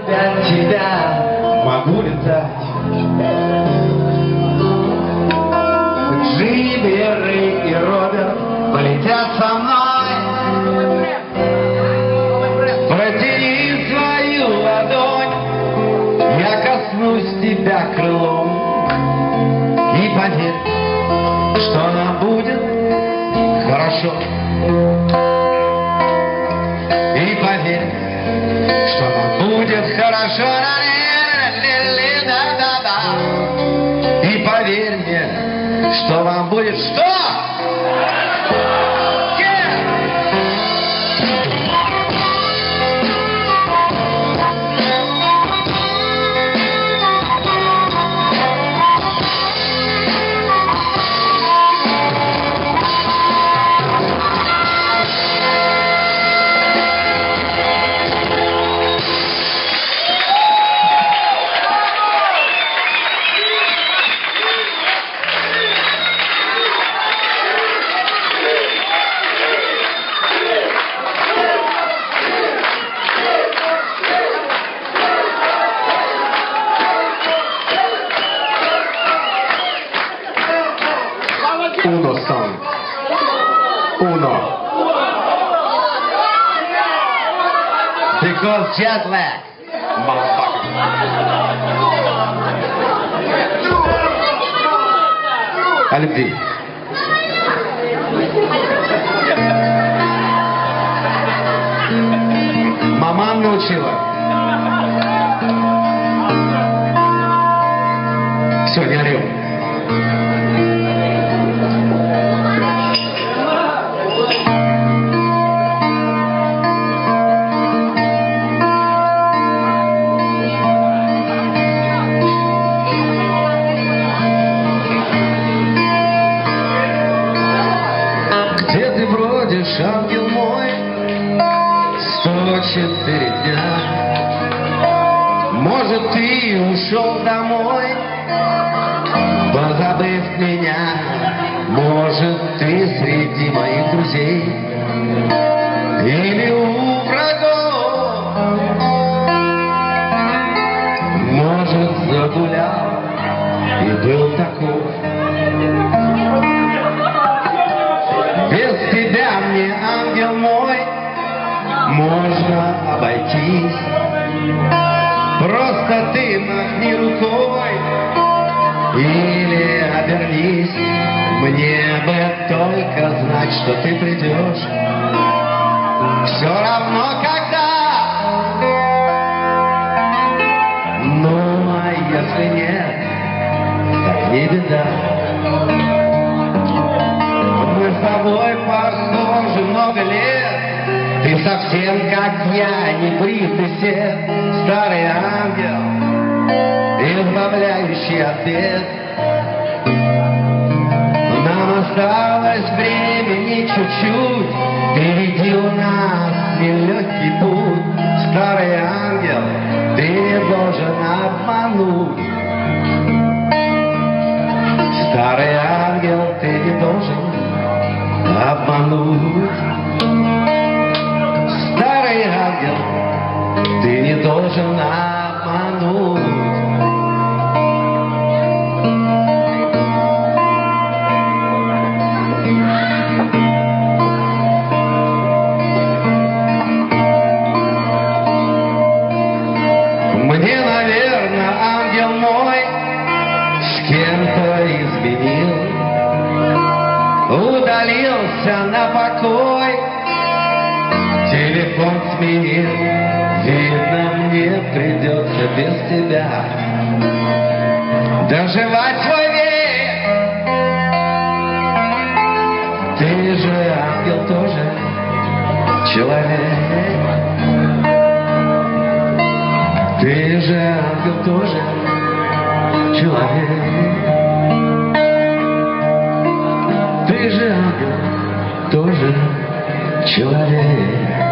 От тебя могу летать. Джимми, и Роберт полетят со мной. Протяни свою ладонь, я коснусь тебя крылом. И поверь, что нам будет хорошо. И поверь, что нам будет хорошо. И поверь мне, что вам будет что? Uno song. Uno. Because jet lag, motherfucker. О любви. Мама научила. Все, не орел. Где ты бродишь, ангел мой, 104 дня? Может, ты ушел домой, позабыв меня? Может, ты среди моих друзей или у врагов? Может, загулял и был таков? Без тебя мне, ангел мой, можно обойтись. Просто ты махни рукой или обернись. Мне бы только знать, что ты придешь. Все равно когда. Ну, а если нет, так не беда. Мы с тобой похожи много лет. Ты совсем как я, не бритый сет, старый ангел, избавляющий от бед. Нам осталось времени чуть-чуть, впереди у нас нелегкий путь. Старый ангел, ты не должен обмануть. Старый ангел, ты не должен обмануть. Старый ангел, ты не должен обмануть. Мне, наверное, ангел мой с кем-то изменил, удалился на покой, телефон сменил. Видно, мне придется без тебя доживать свой век. Ты же, ангел, тоже человек. Ты же, ангел, тоже человек. Ты же, ангел, тоже человек.